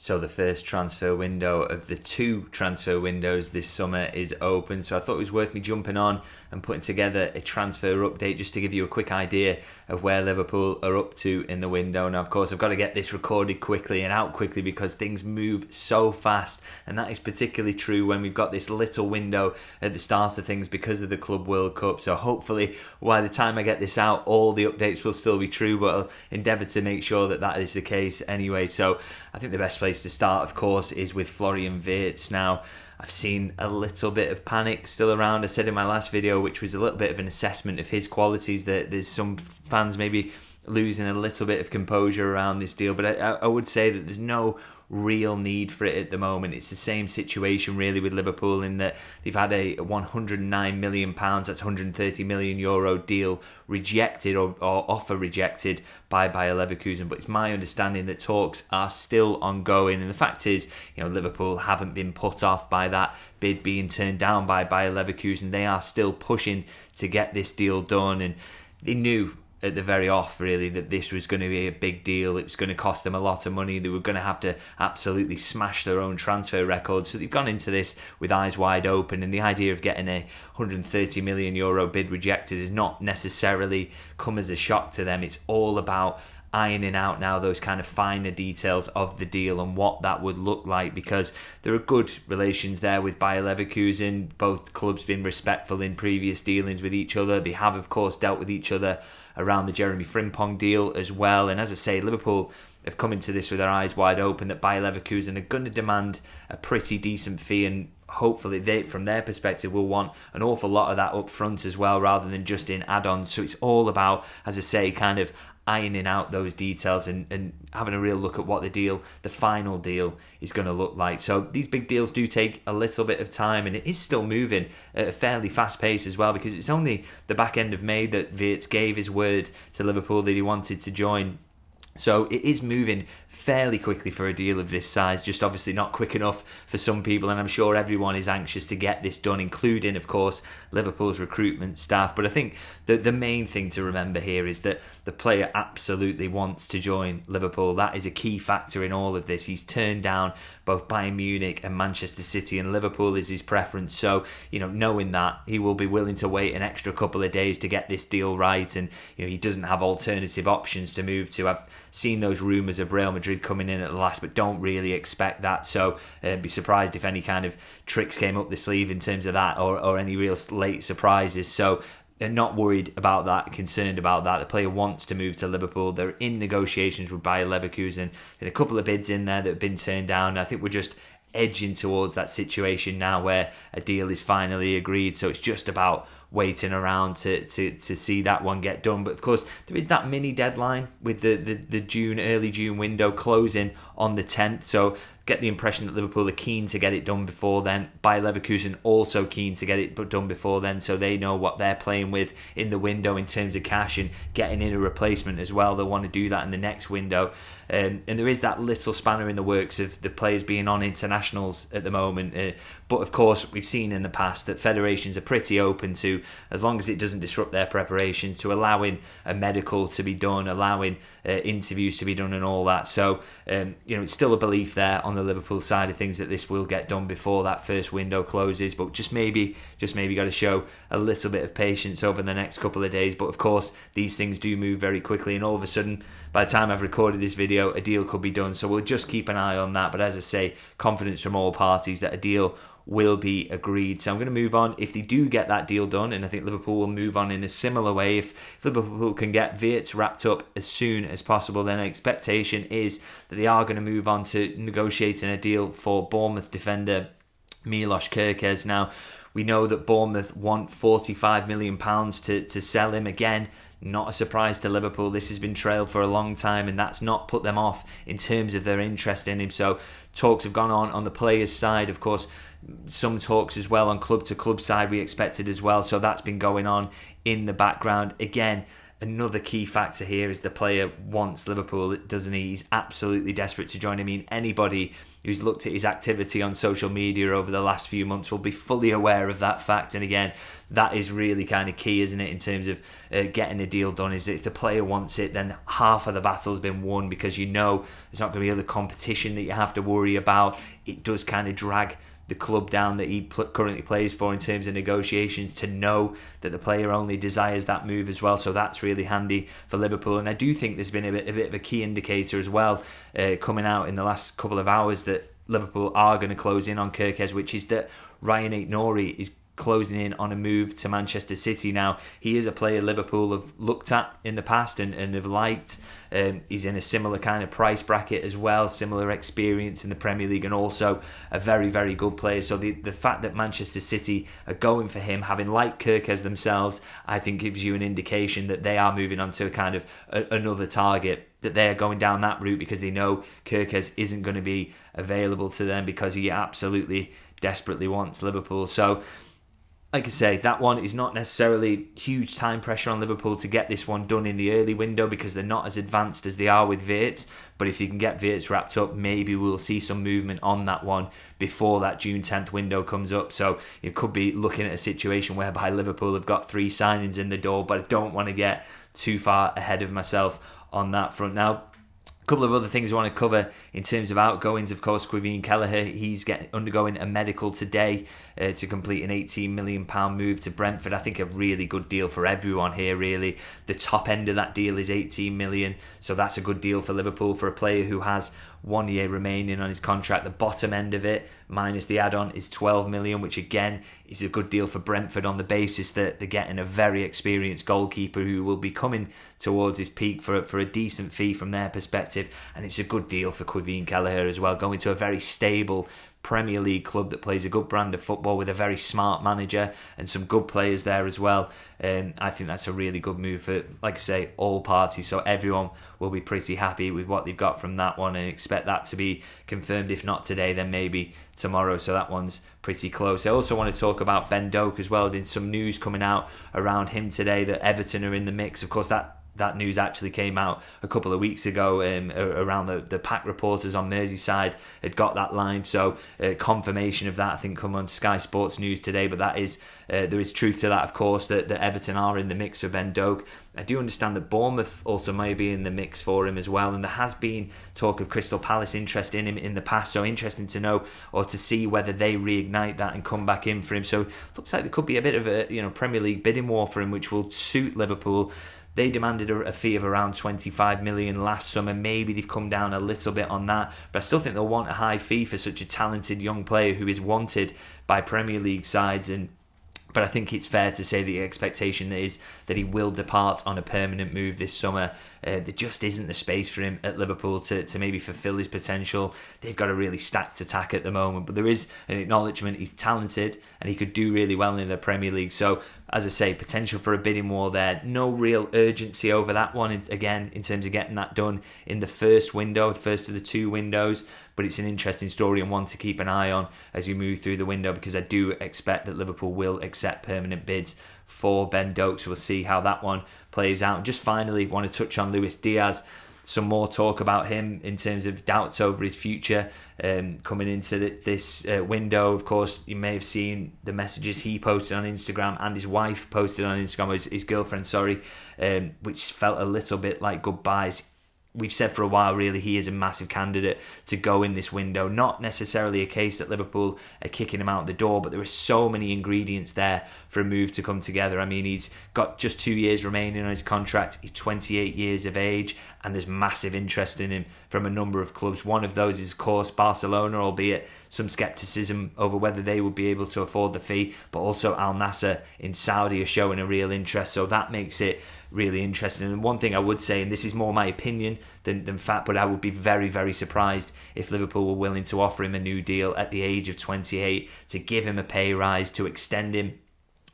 So the first transfer window of the 2 transfer windows this summer is open. So I thought it was worth me jumping on and putting together a transfer update just to give you a quick idea of where Liverpool are up to in the window. Now, of course, I've got to get this recorded quickly and out quickly because things move so fast. And that is particularly true when we've got this little window at the start of things because of the Club World Cup. So hopefully by the time I get this out, all the updates will still be true, but I'll endeavour to make sure that that is the case anyway. So I think the best place to start, of course, is with Florian Wirtz. Now, I've seen a little bit of panic still around. I said in my last video, which was a little bit of an assessment of his qualities, that there's some fans maybe losing a little bit of composure around this deal, but I would say that there's no real need for it at the moment. It's the same situation really with Liverpool in that they've had a £109 million, that's €130 million deal rejected or offer rejected by Bayer Leverkusen, but it's my understanding that talks are still ongoing, and the fact is, Liverpool haven't been put off by that bid being turned down by Bayer Leverkusen. They are still pushing to get this deal done, and they knew at the very off really that this was going to be a big deal. It was going to cost them a lot of money. They were going to have to absolutely smash their own transfer record, so they've gone into this with eyes wide open, and the idea of getting a €130 million bid rejected has not necessarily come as a shock to them. It's all about ironing out now those kind of finer details of the deal and what that would look like, because there are good relations there with Bayer Leverkusen. Both clubs been respectful in previous dealings with each other. They have, of course, dealt with each other around the Jeremy Frimpong deal as well. And as I say, Liverpool have come into this with their eyes wide open that Bayer Leverkusen are going to demand a pretty decent fee, and hopefully they, from their perspective, will want an awful lot of that up front as well, rather than just in add-ons. So it's all about, as I say, kind of ironing out those details and having a real look at what the final deal is going to look like. So these big deals do take a little bit of time, and it is still moving at a fairly fast pace as well, because it's only the back end of May that Wirtz gave his word to Liverpool that he wanted to join. So it is moving fairly quickly for a deal of this size, just obviously not quick enough for some people, and I'm sure everyone is anxious to get this done, including, of course, Liverpool's recruitment staff. But I think the main thing to remember here is that the player absolutely wants to join Liverpool. That is a key factor in all of this. He's turned down both Bayern Munich and Manchester City, and Liverpool is his preference. So, knowing that, he will be willing to wait an extra couple of days to get this deal right, and he doesn't have alternative options to move to. I've seen those rumours of Real Madrid coming in at the last, but don't really expect that. So be surprised if any kind of tricks came up the sleeve in terms of that, or any real late surprises. So they're not worried about that, concerned about that. The player wants to move to Liverpool. They're in negotiations with Bayer Leverkusen. There's a couple of bids in there that have been turned down. I think we're just edging towards that situation now where a deal is finally agreed. So it's just about waiting around to see that one get done. But of course, there is that mini deadline with the early June window closing on the 10th. So get the impression that Liverpool are keen to get it done before then. Bayer Leverkusen also keen to get it done before then, so they know what they're playing with in the window in terms of cash and getting in a replacement as well. They want to do that in the next window. And there is that little spanner in the works of the players being on internationals at the moment. But of course, we've seen in the past that federations are pretty open to, as long as it doesn't disrupt their preparations, to allowing a medical to be done, allowing interviews to be done and all that. So, it's still a belief there on the Liverpool side of things that this will get done before that first window closes. But just maybe got to show a little bit of patience over the next couple of days. But of course, these things do move very quickly, and all of a sudden, by the time I've recorded this video, a deal could be done. So we'll just keep an eye on that. But as I say, confidence from all parties that a deal will be agreed. So I'm going to move on. If they do get that deal done, and I think Liverpool will move on in a similar way, if Liverpool can get Wirtz wrapped up as soon as possible, then an expectation is that they are going to move on to negotiating a deal for Bournemouth defender Milos Kerkez. Now, we know that Bournemouth want £45 million to sell him. Again, not a surprise to Liverpool. This has been trailed for a long time, and that's not put them off in terms of their interest in him. So talks have gone on the players' side. Of course, some talks as well on club-to-club side we expected as well. So that's been going on in the background. Again, another key factor here is the player wants Liverpool, doesn't he? He's absolutely desperate to join. I mean, anybody who's looked at his activity on social media over the last few months will be fully aware of that fact. And again, that is really kind of key, isn't it, in terms of getting a deal done, is that if the player wants it, then half of the battle's been won, because you know there's not going to be other competition that you have to worry about. It does kind of drag the club down that he currently plays for in terms of negotiations, to know that the player only desires that move as well. So that's really handy for Liverpool. And I do think there's been a bit of a key indicator as well coming out in the last couple of hours that Liverpool are going to close in on Kerkez, which is that Ryan Aït-Nouri is closing in on a move to Manchester City. Now, he is a player Liverpool have looked at in the past and have liked. He's in a similar kind of price bracket as well, similar experience in the Premier League, and also a very, very good player. So the fact that Manchester City are going for him, having liked Kerkez themselves, I think gives you an indication that they are moving on to a kind of another target, that they are going down that route because they know Kerkez isn't going to be available to them, because he absolutely desperately wants Liverpool. So like I say, that one is not necessarily huge time pressure on Liverpool to get this one done in the early window, because they're not as advanced as they are with Wirtz. But if you can get Wirtz wrapped up, maybe we'll see some movement on that one before that June 10th window comes up. So you could be looking at a situation whereby Liverpool have got 3 signings in the door, but I don't want to get too far ahead of myself on that front. Now, couple of other things I want to cover in terms of outgoings. Of course, Caoimhin Kelleher, he's undergoing a medical today to complete an £18 million move to Brentford. I think a really good deal for everyone here, really. The top end of that deal is 18 million, so that's a good deal for Liverpool for a player who has 1 year remaining on his contract. The bottom end of it, minus the add-on, is 12 million, which again is a good deal for Brentford on the basis that they're getting a very experienced goalkeeper who will be coming towards his peak for a decent fee from their perspective. And it's a good deal for Caoimhin Kelleher as well, going to a very stable Premier League club that plays a good brand of football with a very smart manager and some good players there as well. I think that's a really good move for, like I say, all parties. So everyone will be pretty happy with what they've got from that one, and expect that to be confirmed, if not today, then maybe tomorrow. So that one's pretty close. I also want to talk about Ben Doak as well. There's been some news coming out around him today that Everton are in the mix. Of course, that news actually came out a couple of weeks ago around the pack reporters on Merseyside had got that line. So confirmation of that, I think, come on Sky Sports News today. But that is there is truth to that, of course, that Everton are in the mix for Ben Doak. I do understand that Bournemouth also may be in the mix for him as well, and there has been talk of Crystal Palace interest in him in the past. So interesting to know, or to see whether they reignite that and come back in for him. So it looks like there could be a bit of a Premier League bidding war for him, which will suit Liverpool. They demanded a fee of around 25 million last summer. Maybe they've come down a little bit on that, but I still think they'll want a high fee for such a talented young player who is wanted by Premier League sides. But I think it's fair to say the expectation is that he will depart on a permanent move this summer. There just isn't the space for him at Liverpool to maybe fulfil his potential. They've got a really stacked attack at the moment, but there is an acknowledgement he's talented and he could do really well in the Premier League. So, as I say, potential for a bidding war there. No real urgency over that one, again, in terms of getting that done in the first window, the first of the 2 windows. But it's an interesting story and one to keep an eye on as we move through the window, because I do expect that Liverpool will accept permanent bids for Ben Doak. So we'll see how that one plays out. Just finally, want to touch on Luis Diaz. Some more talk about him in terms of doubts over his future coming into this window. Of course, you may have seen the messages he posted on Instagram and his wife posted on Instagram, his girlfriend, which felt a little bit like goodbyes. We've said for a while, really, he is a massive candidate to go in this window. Not necessarily a case that Liverpool are kicking him out the door, but there are so many ingredients there for a move to come together. I mean, he's got just 2 years remaining on his contract. He's 28 years of age, and there's massive interest in him from a number of clubs. One of those is, of course, Barcelona, albeit some scepticism over whether they would be able to afford the fee, but also Al Nassr in Saudi are showing a real interest, so that makes it really interesting. And one thing I would say, and this is more my opinion than fact, but I would be very, very surprised if Liverpool were willing to offer him a new deal at the age of 28, to give him a pay rise, to extend him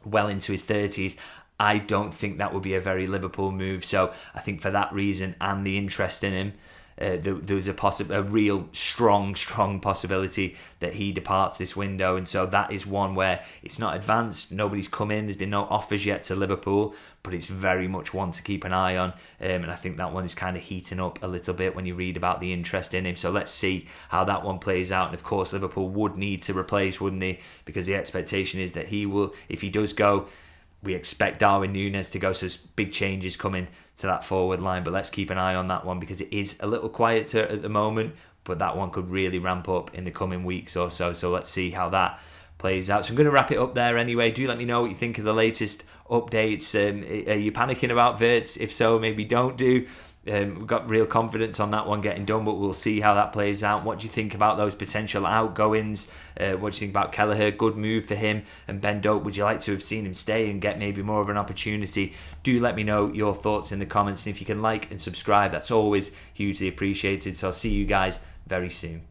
well into his 30s. I don't think that would be a very Liverpool move. So I think for that reason and the interest in him, there's a real strong possibility that he departs this window, and so that is one where it's not advanced. Nobody's come in. There's been no offers yet to Liverpool, but it's very much one to keep an eye on. And I think that one is kind of heating up a little bit when you read about the interest in him. So let's see how that one plays out. And of course, Liverpool would need to replace, wouldn't they? Because the expectation is that he will, if he does go, we expect Darwin Núñez to go, so there's big changes coming to that forward line. But let's keep an eye on that one because it is a little quieter at the moment, but that one could really ramp up in the coming weeks or so. So let's see how that plays out. So I'm going to wrap it up there anyway. Do let me know what you think of the latest updates. Are you panicking about Wirtz? If so, maybe don't do. We've got real confidence on that one getting done, but we'll see how that plays out. What do you think about those potential outgoings? What do you think about Kelleher? Good move for him. And Ben Doak, would you like to have seen him stay and get maybe more of an opportunity? Do let me know your thoughts in the comments. And if you can like and subscribe, that's always hugely appreciated. So I'll see you guys very soon.